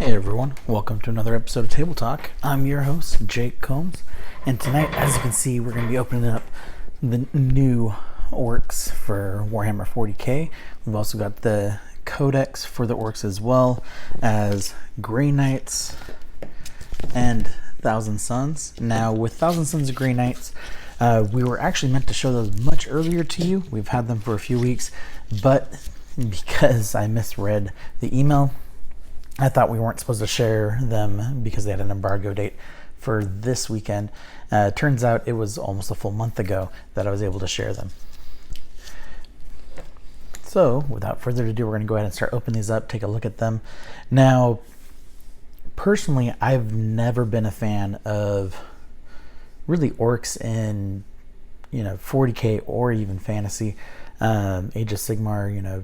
Hey everyone, welcome to another episode of Table Talk. I'm your host, Jake Combs, and tonight, as you can see, we're going to be opening up the new Orks for Warhammer 40k. We've also got the codex for the Orks as well as Grey Knights and Thousand Sons. Now, with Thousand Sons of Grey Knights, we were actually meant to show those much earlier to you. We've had them for a few weeks, but because I misread the email, I thought we weren't supposed to share them because they had an embargo date for this weekend. Turns out it was almost a full month ago that I was able to share them. So without further ado, we're going to go ahead and start opening these up, take a look at them. Now, personally, I've never been a fan of really Orks in 40k or even fantasy. Age of Sigmar,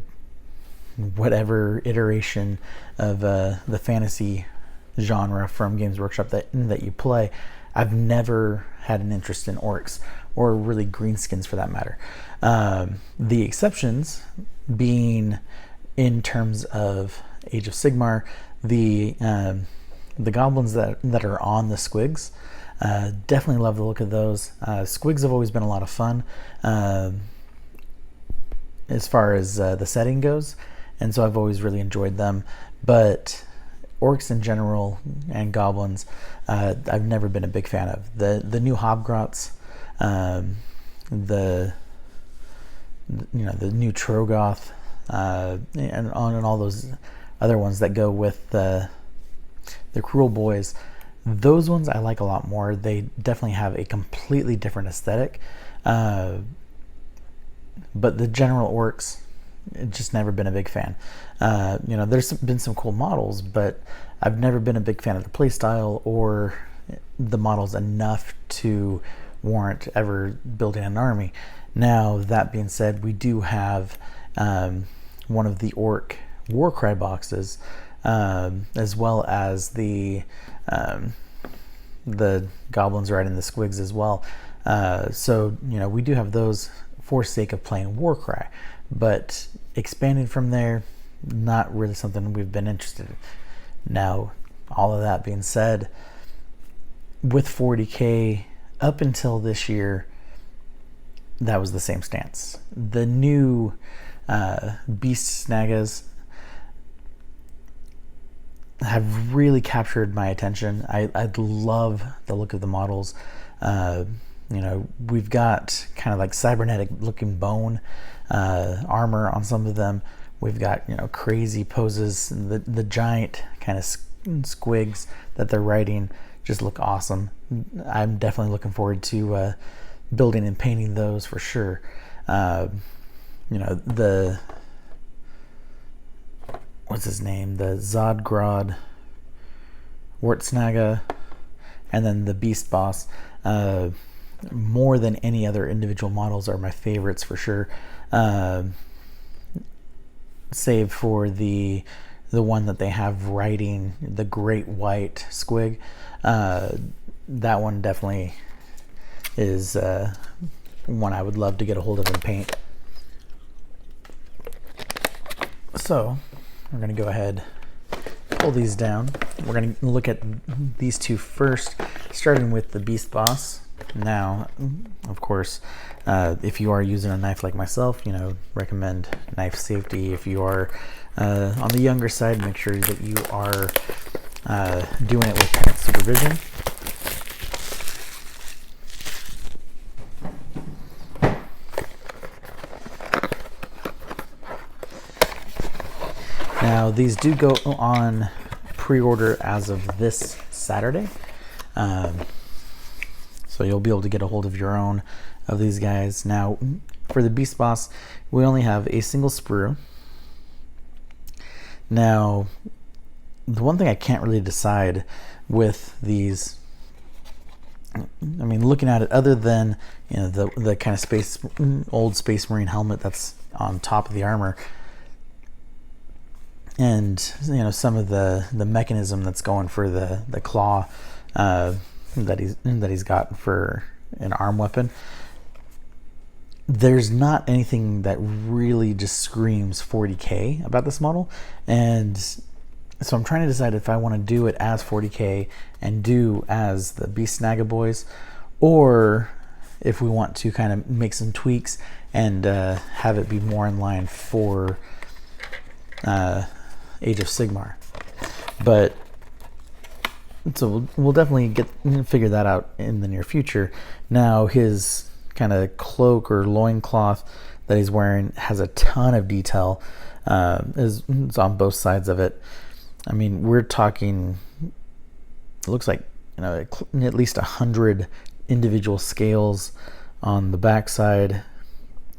whatever iteration of the fantasy genre from Games Workshop that you play, I've never had an interest in Orks or really greenskins for that matter. The exceptions being in terms of Age of Sigmar, the goblins that are on the squigs. Definitely love the look of those. Squigs have always been a lot of fun as far as the setting goes, and so I've always really enjoyed them. But Orks in general and goblins, I've never been a big fan of. The new Hobgrots, the new Trogoth, and all those other ones that go with the Cruel Boys. Those ones I like a lot more. They definitely have a completely different aesthetic. But the general Orks, just never been a big fan. There's been some cool models, but I've never been a big fan of the playstyle or the models enough to warrant ever building an army. Now, that being said, we do have one of the Ork Warcry boxes, as well as the goblins riding the squigs as well. So we do have those for sake of playing Warcry, but expanding from there, not really something we've been interested in. Now, all of that being said, with 40k up until this year, that was the same stance. The new Beast Snaggas have really captured my attention. I love the look of the models. We've got kind of like cybernetic looking bone armor on some of them. We've got crazy poses. The giant kind of squigs that they're riding just look awesome. I'm definitely looking forward to building and painting those for sure. The what's his name? The Zodgrod, Snagga, and then the Beast Boss. More than any other individual models are my favorites for sure. Save for the one that they have riding the Great White Squig. That one definitely is one I would love to get a hold of and paint. So we're going to go ahead, pull these down. We're going to look at these two first, starting with the Beast Boss. Now, of course, if you are using a knife like myself, recommend knife safety. If you are on the younger side, make sure that you are doing it with parent supervision. Now, these do go on pre-order as of this Saturday. So you'll be able to get a hold of your own of these guys. Now, for the Beast Boss, we only have a single sprue. Now, the one thing I can't really decide with these, looking at it, other than the kind of old Space Marine helmet that's on top of the armor, and some of the mechanism that's going for the claw that he's got for an arm weapon, there's not anything that really just screams 40k about this model. And So I'm trying to decide if I want to do it as 40k and do as the Beast Snagga Boyz, or if we want to kind of make some tweaks and have it be more in line for Age of Sigmar. But so we'll definitely figure that out in the near future. Now his kind of cloak or loincloth that he's wearing has a ton of detail. It's on both sides of it. I mean, we're talking, it looks like, you know, at least 100 individual scales on the back side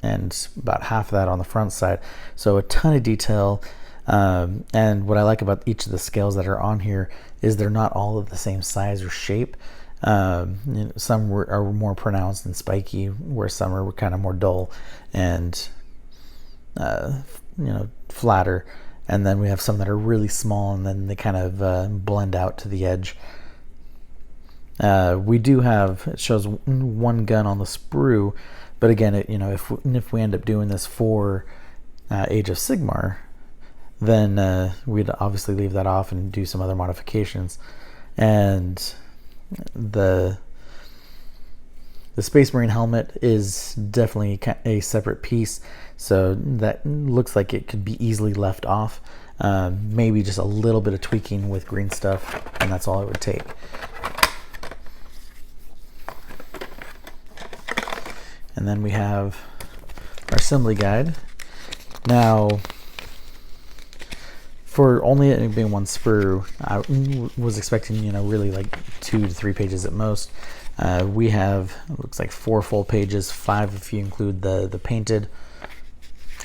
and about half of that on the front side. So a ton of detail. And what I like about each of the scales that are on here is they're not all of the same size or shape. You know, some are more pronounced and spiky, where some are kind of more dull and you know, flatter. And then we have some that are really small, and then they kind of blend out to the edge. We do have, it shows one gun on the sprue, but again, you know, if we end up doing this for Age of Sigmar, then we'd obviously leave that off and do some other modifications. And the Space Marine helmet is definitely a separate piece, so that looks like it could be easily left off. Maybe just a little bit of tweaking with green stuff, and that's all it would take. And then we have our assembly guide. Now, for only it being one sprue, I was expecting, you know, really like 2 to 3 pages at most. We have, it looks like 4 full pages, 5 if you include the painted.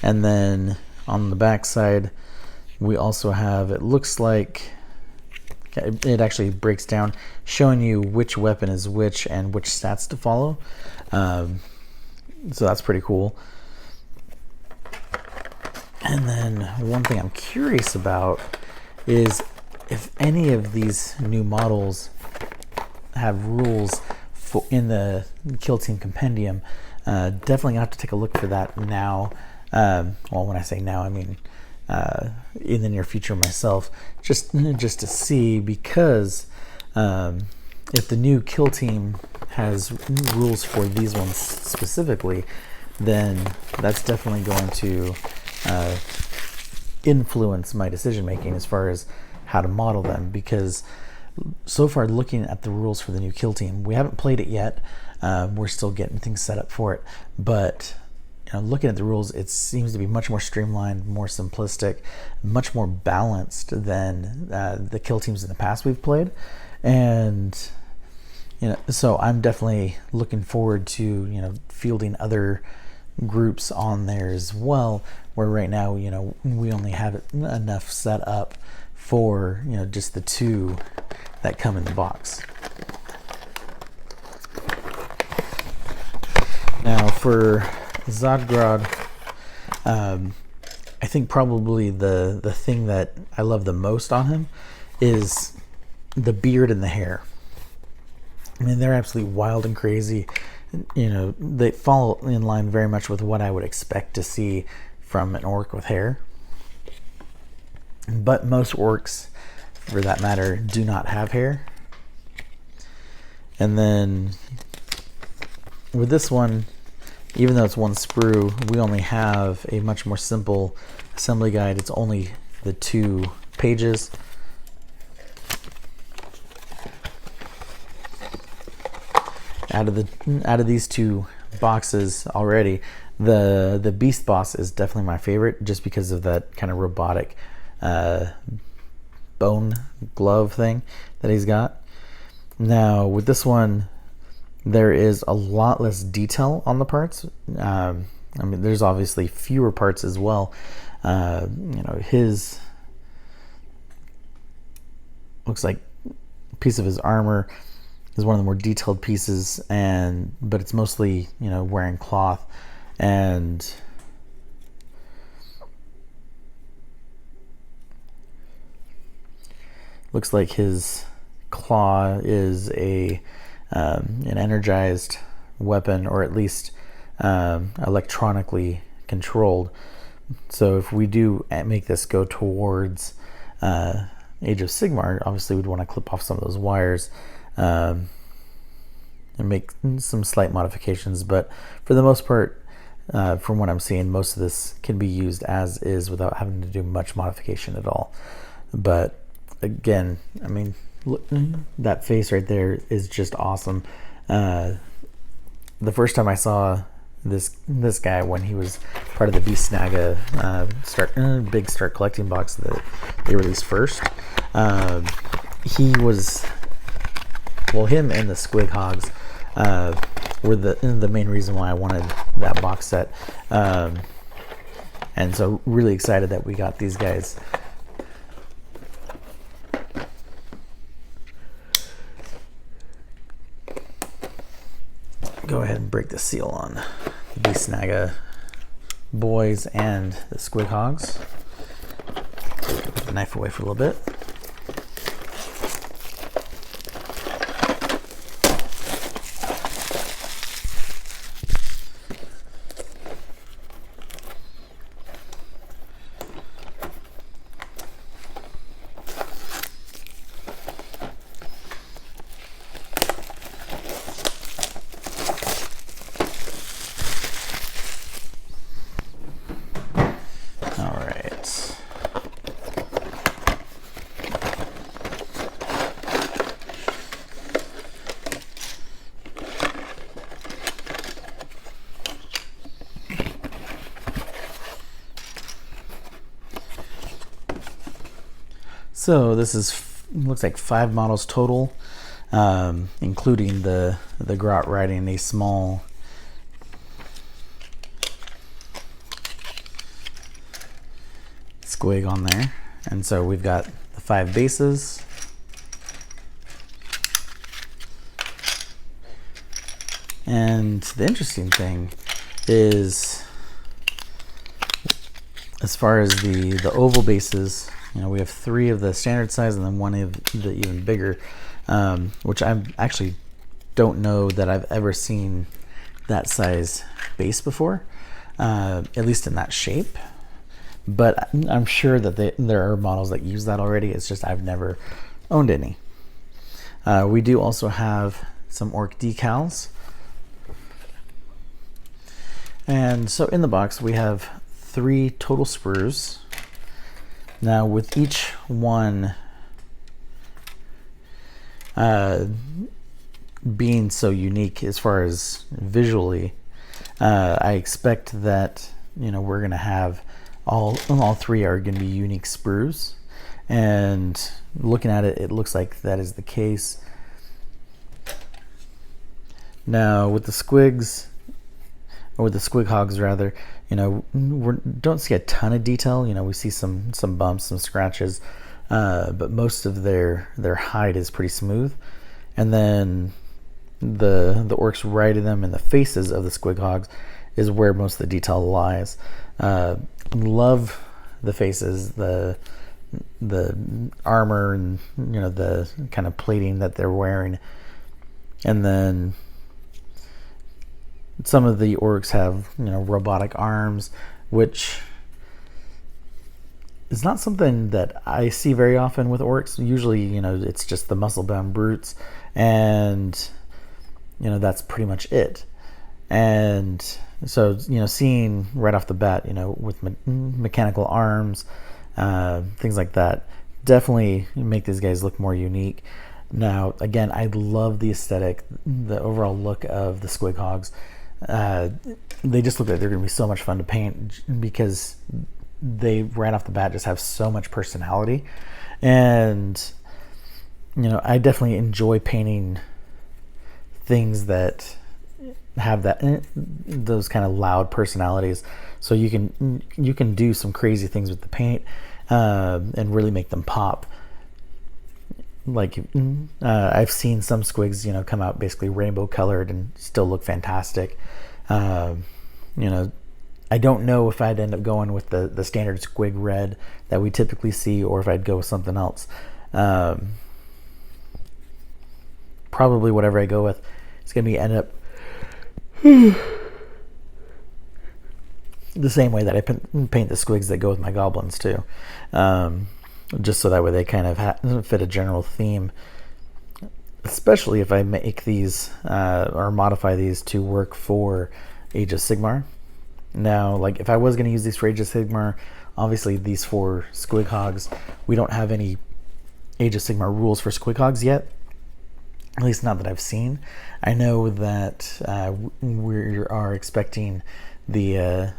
And then on the back side, we also have, it looks like, it actually breaks down, showing you which weapon is which and which stats to follow. So that's pretty cool. And then one thing I'm curious about is if any of these new models have rules in the Kill Team Compendium. Definitely have to take a look for that now. Well, when I say now, I mean in the near future myself, just to see, because if the new Kill Team has rules for these ones specifically, then that's definitely going to influence my decision making as far as how to model them, because so far looking at the rules for the new Kill Team, we haven't played it yet. We're still getting things set up for it, but looking at the rules, it seems to be much more streamlined, more simplistic, much more balanced than the Kill Teams in the past we've played. And so I'm definitely looking forward to fielding other groups on there as well, where right now we only have it enough set up for just the 2 that come in the box. Now for Zodgrod, I think probably the thing that I love the most on him is the beard and the hair. I mean, they're absolutely wild and crazy. They fall in line very much with what I would expect to see from an orc with hair. But most orcs, for that matter, do not have hair. And then with this one, even though it's one sprue, we only have a much more simple assembly guide. It's only the 2 pages. Out of these 2 boxes already, the Beast Boss is definitely my favorite, just because of that kind of robotic bone glove thing that he's got. Now with this one, there is a lot less detail on the parts. I mean, there's obviously fewer parts as well. His looks like a piece of his armor is one of the more detailed pieces, but it's mostly wearing cloth, and looks like his claw is an energized weapon, or at least electronically controlled. So if we do make this go towards Age of Sigmar, obviously we'd want to clip off some of those wires and make some slight modifications, but for the most part, from what I'm seeing, most of this can be used as is without having to do much modification at all. But again, I mean, look, that face right there is just awesome. The first time I saw this guy, when he was part of the Beast Snagga big start collecting box that they released first, he was, well, him and the squig hogs were the main reason why I wanted that box set, and so really excited that we got these guys. Go ahead and break the seal on the Beast Snagga Boyz and the squig hogs. Put the knife away for a little bit. So this looks like 5 models total, including the grot riding a small squig on there. And so we've got the 5 bases. And the interesting thing is, as far as the oval bases, you know, we have 3 of the standard size and then 1 of the even bigger, which I actually don't know that I've ever seen that size base before, at least in that shape. But I'm sure that there are models that use that already. It's just I've never owned any. We do also have some orc decals. And so in the box we have 3 total sprues. Now with each one being so unique as far as visually, I expect that, you know, we're gonna have all 3 are going to be unique sprues, and looking at it, it looks like that is the case. Now with the squigs, or the squig hogs rather, you know, we don't see a ton of detail. You know, we see some bumps, some scratches, but most of their hide is pretty smooth. And then the orcs riding them and the faces of the squig hogs is where most of the detail lies. Love the faces, the armor, and, you know, the kind of plating that they're wearing. And then some of the orcs have, you know, robotic arms, which is not something that I see very often with orcs. Usually, you know, it's just the muscle-bound brutes, and, you know, that's pretty much it. And so, you know, seeing right off the bat, you know, with mechanical arms, things like that, definitely make these guys look more unique. Now, again, I love the aesthetic, the overall look of the squig hogs. They just look like they're going to be so much fun to paint, because they right off the bat just have so much personality. And, you know, I definitely enjoy painting things that have those kind of loud personalities, so you can do some crazy things with the paint, and really make them pop. Like, I've seen some squigs, you know, come out basically rainbow colored and still look fantastic. You know, I don't know if I'd end up going with the standard squig red that we typically see, or if I'd go with something else. Probably whatever I go with, it's gonna be end up the same way that I paint the squigs that go with my goblins too. just so that way they kind of fit a general theme, especially if I make these or modify these to work for Age of Sigmar. Now, like if I was going to use these for Age of Sigmar, obviously these 4 squig hogs, we don't have any Age of Sigmar rules for squig hogs yet, at least not that I've seen. I know that we are expecting the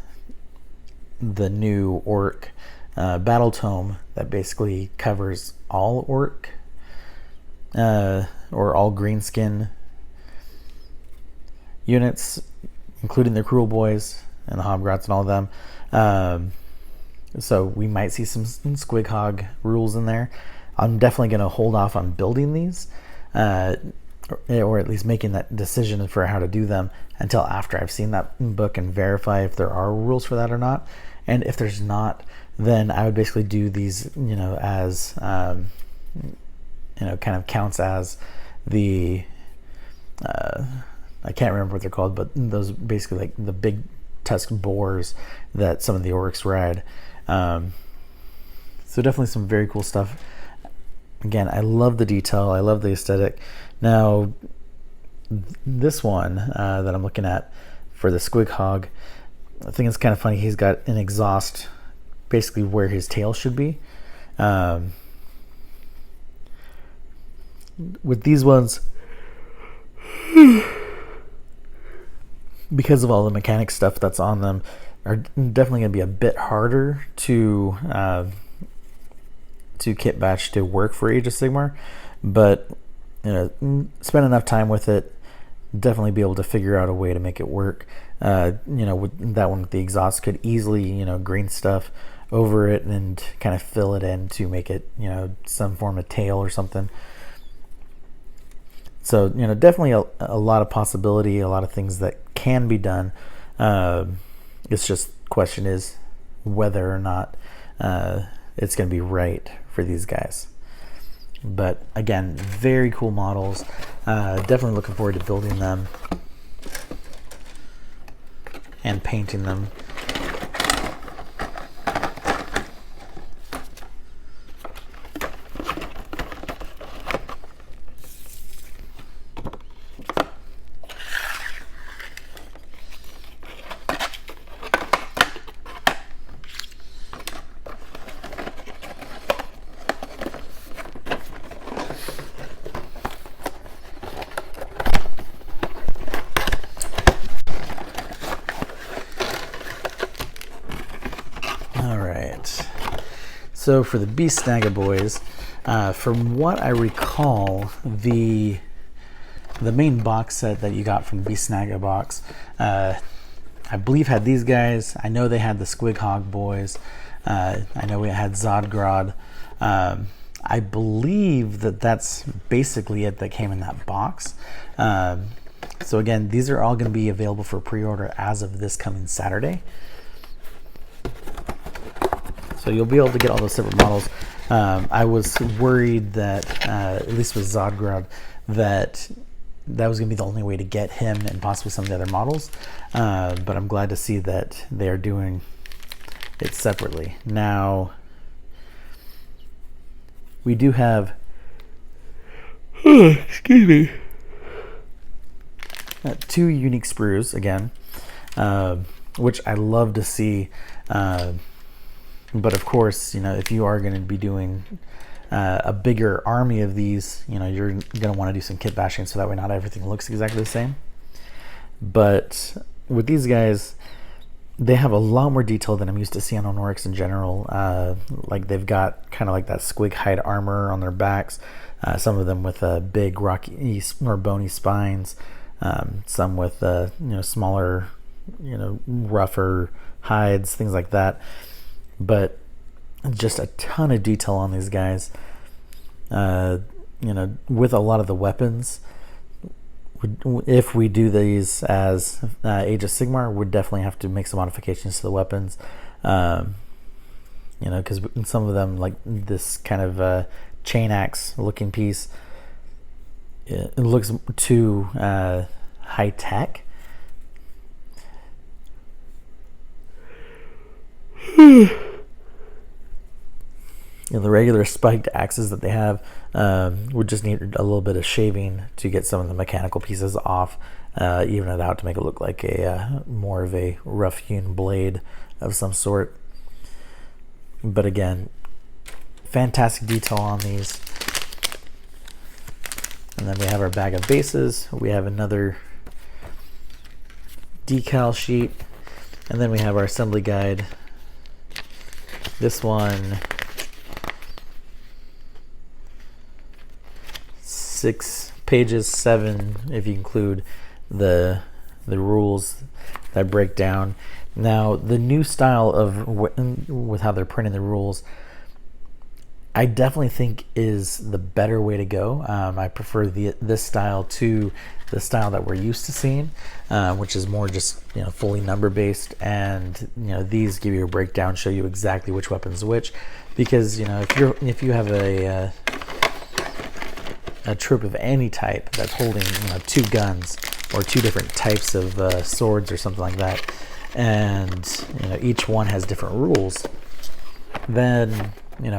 new orc battle tome that basically covers all orc or all greenskin units, including the Cruel Boys and the Hobgrots and all of them. So we might see some squig hog rules in there. I'm definitely going to hold off on building these, or at least making that decision for how to do them until after I've seen that book and verify if there are rules for that or not. And if there's not, then I would basically do these, as kind of counts as the I can't remember what they're called, but those basically like the big tusked boars that some of the orcs ride. So definitely some very cool stuff. Again, I love the detail. I love the aesthetic. Now, this one that I'm looking at for the squig hog, I think it's kind of funny. He's got an exhaust basically where his tail should be. With these ones, because of all the mechanic stuff that's on them, are definitely going to be a bit harder to kit batch to work for Age of Sigmar, but spend enough time with it, definitely be able to figure out a way to make it work. With that one with the exhaust, could easily green stuff over it and kind of fill it in to make it some form of tail or something. So definitely a lot of possibility, a lot of things that can be done. It's just question is whether or not it's going to be right for these guys. But again, very cool models. Definitely looking forward to building them and painting them. So for the Beast Snagga Boyz, from what I recall, the main box set that you got from the Beast Snagga box, I believe had these guys. I know they had the Squig Hog Boys. I know we had Zodgrod. I believe that's basically it that came in that box. So again, these are all going to be available for pre-order as of this coming Saturday. So you'll be able to get all those separate models. I was worried that, at least with Zodgrod, that was going to be the only way to get him and possibly some of the other models. But I'm glad to see that they're doing it separately. Now, we do have, excuse me, 2 unique sprues again, which I love to see. But of course, if you are going to be doing a bigger army of these, you're going to want to do some kit bashing so that way not everything looks exactly the same. But with these guys, they have a lot more detail than I'm used to seeing on Orks in general. Like they've got kind of like that squig hide armor on their backs. Some of them with big rocky or bony spines. Some with smaller, rougher hides, things like that. But just a ton of detail on these guys. With a lot of the weapons, if we do these as Age of Sigmar, we'd definitely have to make some modifications to the weapons. Because some of them, like this kind of chain axe looking piece, it looks too high tech. the regular spiked axes that they have would just need a little bit of shaving to get some of the mechanical pieces off, even it out to make it look like a more of a rough hewn blade of some sort. But again, fantastic detail on these. And then we have our bag of bases. We have another decal sheet, and then we have our assembly guide. This one, 6 pages, 7 if you include the rules that break down. Now, the new style of with how they're printing the rules, I definitely think is the better way to go. I prefer this style to the style that we're used to seeing, which is more just fully number based, and these give you a breakdown, show you exactly which weapon's which, because if you have a troop of any type that's holding 2 guns or 2 different types of swords or something like that, and each one has different rules, then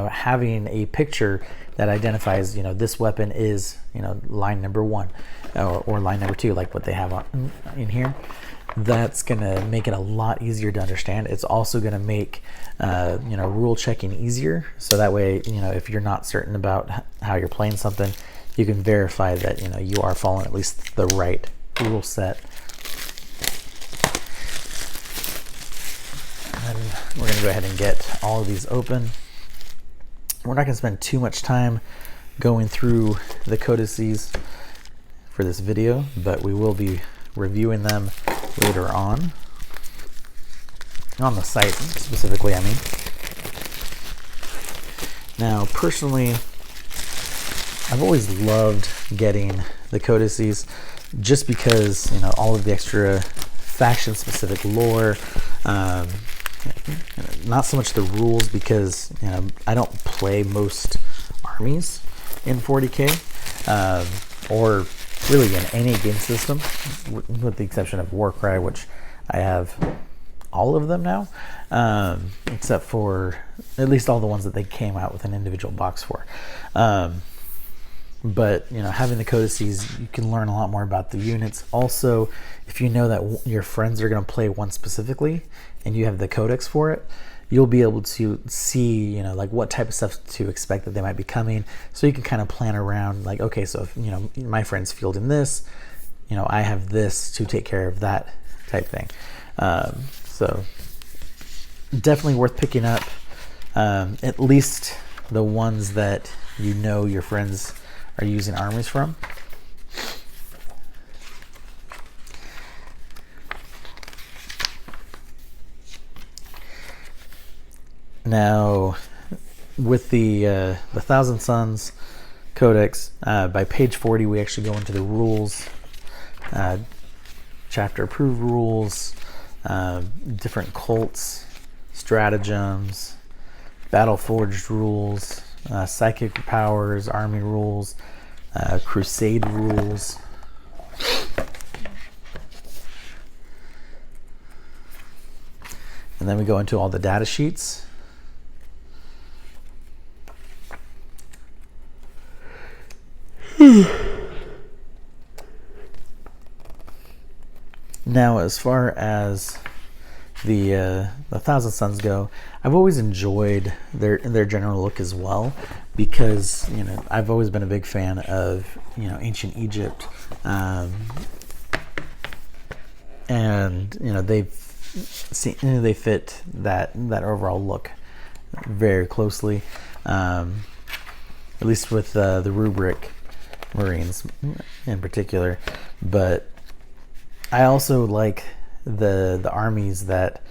having a picture that identifies this weapon is line number 1 or line number 2, like what they have in here, that's gonna make it a lot easier to understand. It's also gonna make rule checking easier, so that way if you're not certain about how you're playing something, you can verify that you are following at least the right rule set. And we're gonna go ahead and get all of these open. We're not going to spend too much time going through the codices for this video, but we will be reviewing them later on the site specifically, I mean. Now, personally, I've always loved getting the codices just because all of the extra faction-specific lore. Not so much the rules, because I don't play most armies in 40k or really in any game system, with the exception of Warcry, which I have all of them now, except for at least all the ones that they came out with an individual box for. But having the codices, you can learn a lot more about the units. Also, if you know that your friends are going to play one specifically and you have the codex for it, you'll be able to see like what type of stuff to expect that they might be coming, so you can kind of plan around, like, okay, so if my friend's fielding this, I have this to take care of that type thing. So definitely worth picking up, at least the ones that your friends are using armies from. Now, with the Thousand Sons Codex, by page 40, we actually go into the rules, chapter approved rules, different cults, stratagems, battle forged rules, psychic powers, army rules, crusade rules. And then we go into all the data sheets. Now, as far as the Thousand Sons go, I've always enjoyed their general look as well, because I've always been a big fan of ancient Egypt, and they fit that overall look very closely, at least with the rubric Marines in particular. But I also like the armies that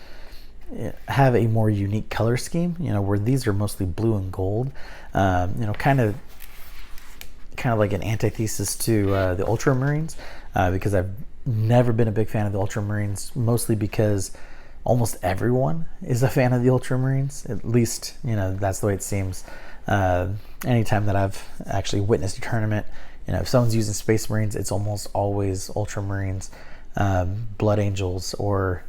have a more unique color scheme, where these are mostly blue and gold, kind of like an antithesis to the Ultramarines, because I've never been a big fan of the Ultramarines, mostly because almost everyone is a fan of the Ultramarines. At least, that's the way it seems. Anytime that I've actually witnessed a tournament, if someone's using Space Marines, it's almost always Ultramarines, Blood Angels, or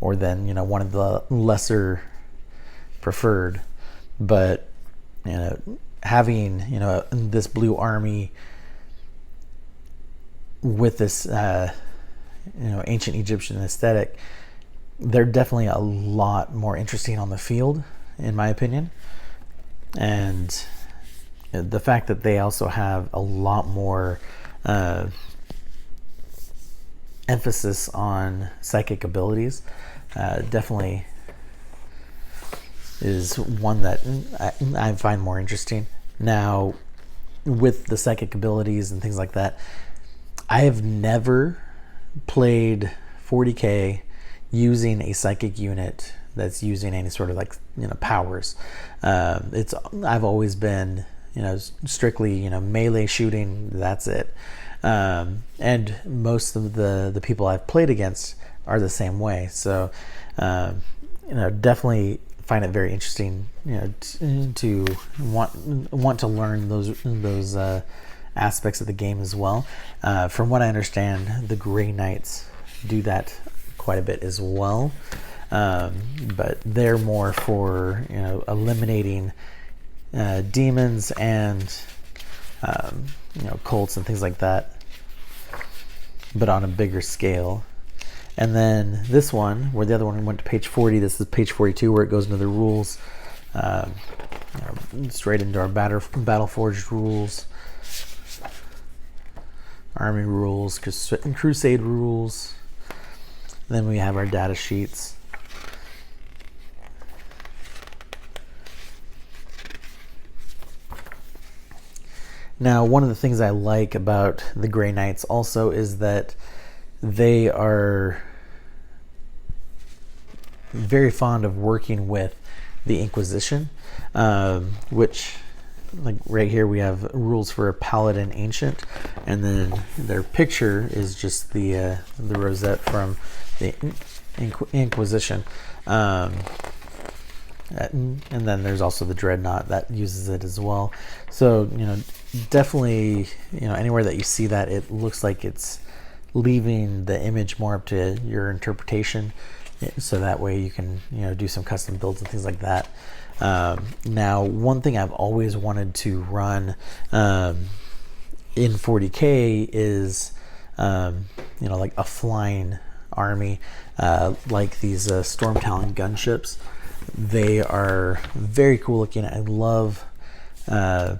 or then, you know, one of the lesser preferred. But, you know, having, you know, this blue army with this, you know, ancient Egyptian aesthetic, they're definitely a lot more interesting on the field, in my opinion. And the fact that they also have a lot more emphasis on psychic abilities definitely is one that I find more interesting. Now, with the psychic abilities and things like that, I have never played 40K using a psychic unit that's using any sort of, like, you know, powers. I've always been, you know, strictly, you know, melee shooting. That's it. And most of the people I've played against are the same way. So, you know, definitely find it very interesting, you know, to want to learn those aspects of the game as well. From what I understand, the Grey Knights do that quite a bit as well, but they're more for, you know, eliminating demons and you know, cults and things like that, but on a bigger scale. And then this one, where the other one went to page 40, this is page 42, where it goes into the rules, straight into our Battleforged rules, army rules, crusade rules. Then we have our data sheets. Now, one of the things I like about the Grey Knights also is that they are very fond of working with the Inquisition, which, like right here, we have rules for a Paladin Ancient, and then their picture is just the rosette from the Inquisition. And then there's also the Dreadnought that uses it as well. So, you know, definitely, you know, anywhere that you see that, it looks like it's leaving the image more up to your interpretation, so that way you can, you know, do some custom builds and things like that. Now, one thing I've always wanted to run in 40K is, you know, like a flying army, like these Storm Talon gunships. They are very cool looking. I love the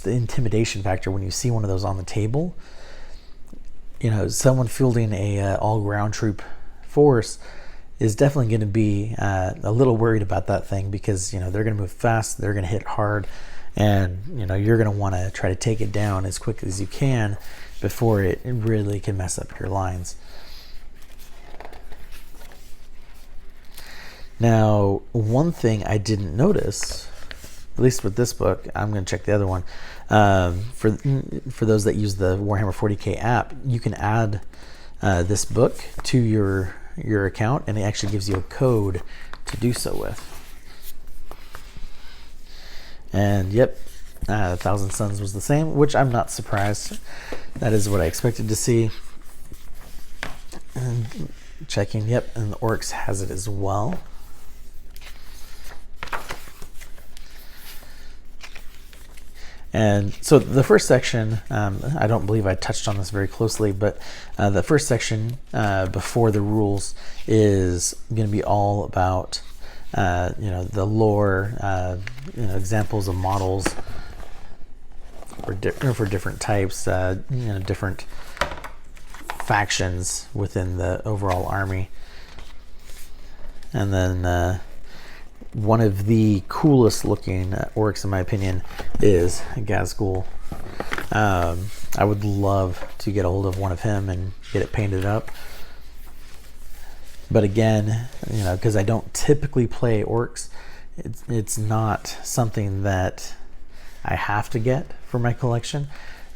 intimidation factor when you see one of those on the table. You know, someone fielding a all ground troop force is definitely going to be a little worried about that thing, because, you know, they're going to move fast, they're going to hit hard, and, you know, you're going to want to try to take it down as quickly as you can before it really can mess up your lines. Now, one thing I didn't notice, at least with this book, I'm going to check the other one. For those that use the Warhammer 40K app, you can add this book to your account, and it actually gives you a code to do so with. And yep, 1,000 Suns was the same, which I'm not surprised. That is what I expected to see. And checking, yep, and the Orks has it as well. And so the first section, I don't believe I touched on this very closely, but the first section before the rules is going to be all about, you know, the lore, you know, examples of models for different types, you know, different factions within the overall army. And then one of the coolest looking orcs, in my opinion, is Gazgul. I would love to get a hold of one of him and get it painted up. But again, you know, because I don't typically play orcs, it's not something that I have to get for my collection.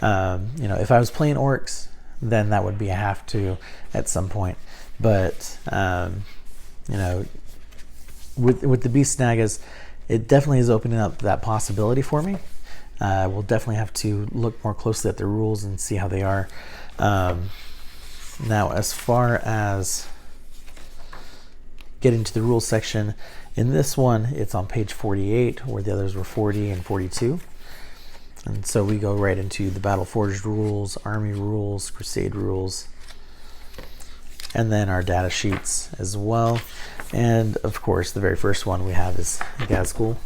You know, if I was playing orcs, then that would be a have to at some point. But you know, with the Beast Snaggas, it definitely is opening up that possibility for me. We'll definitely have to look more closely at the rules and see how they are. Now, as far as getting to the rules section, in this one, it's on page 48, where the others were 40 and 42. And so we go right into the Battle Forged rules, Army rules, Crusade rules, and then our data sheets as well. And of course, the very first one we have is Gazgul.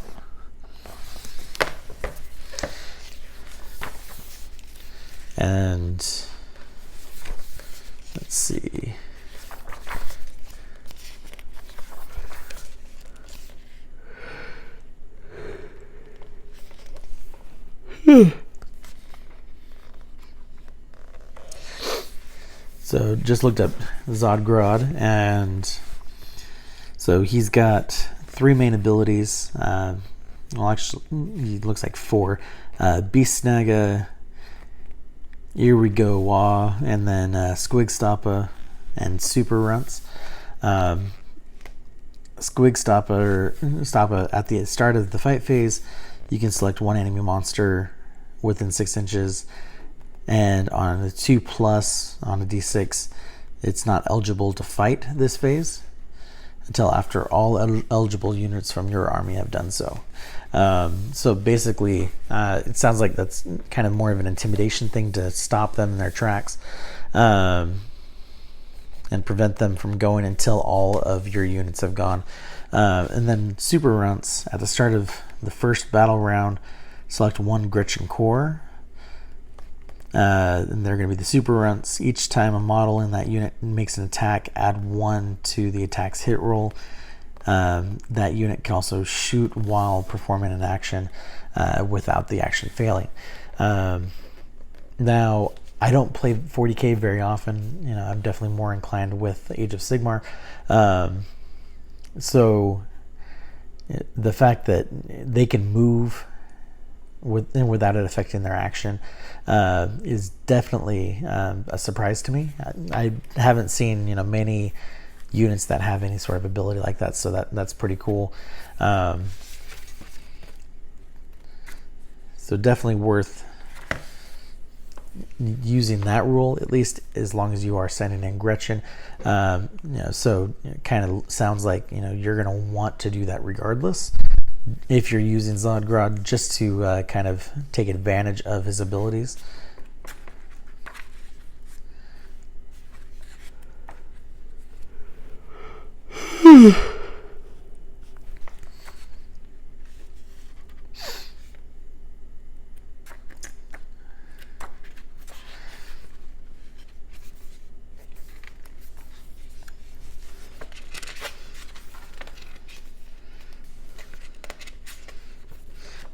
And let's see. So just looked up Zodgrod, and so he's got 3 main abilities. Well, actually, he looks like 4. Beast Snagga, Here We Go Wah, and then Squig and Super Runts. Squig Stoppa, at the start of the fight phase, you can select 1 enemy monster within 6 inches, and on a 2+ on a d6, it's not eligible to fight this phase until after all eligible units from your army have done so. So basically, it sounds like that's kind of more of an intimidation thing to stop them in their tracks, and prevent them from going until all of your units have gone. And then Super Runts, at the start of the first battle round, select 1 Gretchen Core. And they're going to be the Super Runts. Each time a model in that unit makes an attack, add 1 to the attack's hit roll. That unit can also shoot while performing an action without the action failing. Now, I don't play 40k very often. You know, I'm definitely more inclined with Age of Sigmar. So the fact that they can move without it affecting their action is definitely a surprise to me. I haven't seen, you know, many units that have any sort of ability like that, so that's pretty cool. So definitely worth using that rule, at least as long as you are sending in Gretchen. You know, so it kind of sounds like, you know, you're going to want to do that regardless if you're using Zodgrod, just to kind of take advantage of his abilities.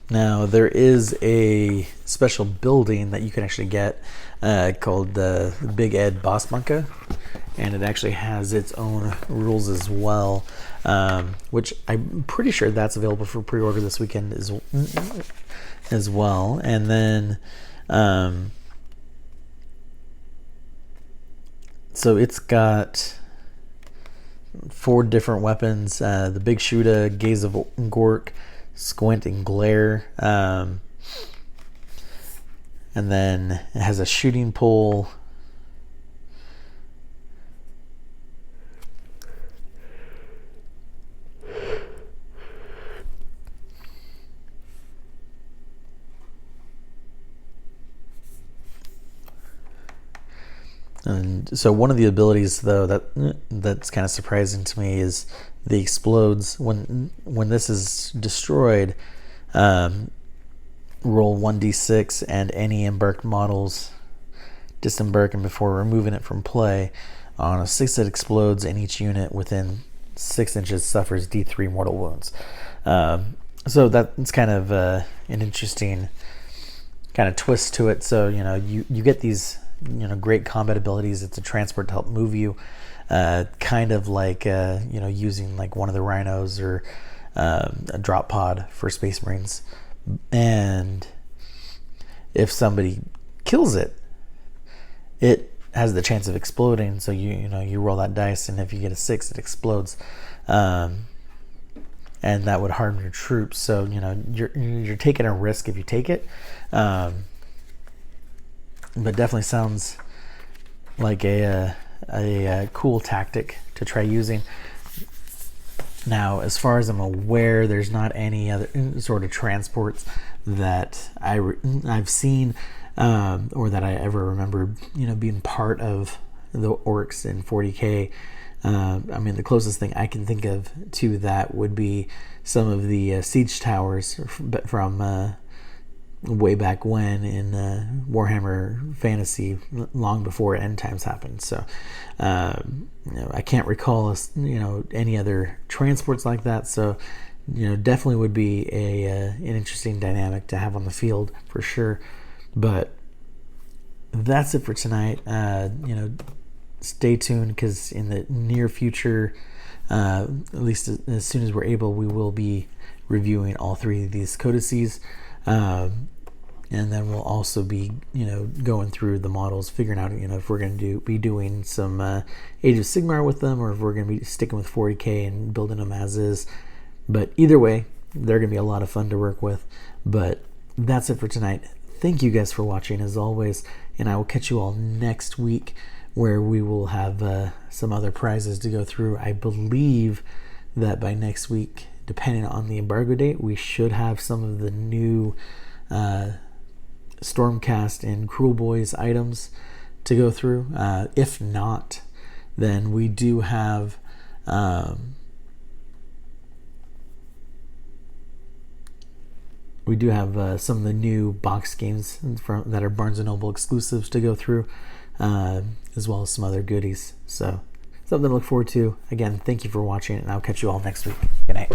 Now, there is a special building that you can actually get called the Big Ed Boss Bunka, and it actually has its own rules as well, which I'm pretty sure that's available for pre-order this weekend as well. And then so it's got 4 different weapons: the Big Shooter, Gaze of Gork, Squint and Glare, and then it has a shooting pole, and so one of the abilities, though, that's kind of surprising to me is the explodes. When this is destroyed, roll 1d6, and any embarked models disembark, and before removing it from play, on a 6 it explodes, and each unit within 6 inches suffers d3 mortal wounds. So that's kind of an interesting kind of twist to it. So, you know, you get these, you know, great combat abilities. It's a transport to help move you, kind of like you know, using like one of the rhinos or a drop pod for Space Marines. And if somebody kills it, it has the chance of exploding. So you know, you roll that dice, and if you get a 6, it explodes, and that would harm your troops. So, you know, you're taking a risk if you take it, but definitely sounds like a a cool tactic to try using. Now, as far as I'm aware, there's not any other sort of transports that I've seen or that I ever remember, being part of the Orks in 40K. I mean, the closest thing I can think of to that would be some of the siege towers from way back when in Warhammer Fantasy, long before End Times happened. So I can't recall any other transports like that. So definitely would be an interesting dynamic to have on the field for sure. But that's it for tonight. Stay tuned, because in the near future, at least as soon as we're able, we will be reviewing all 3 of these codices. And then we'll also be, going through the models, figuring out, if we're going to be doing some Age of Sigmar with them, or if we're going to be sticking with 40K and building them as is. But either way, they're going to be a lot of fun to work with. But that's it for tonight. Thank you guys for watching, as always, and I will catch you all next week, where we will have some other prizes to go through. I believe that by next week, depending on the embargo date, we should have some of the new Stormcast and Cruel Boys items to go through. If not, then we do have some of the new box games that are Barnes & Noble exclusives to go through, as well as some other goodies. So something to look forward to. Again, thank you for watching, and I'll catch you all next week. Good night.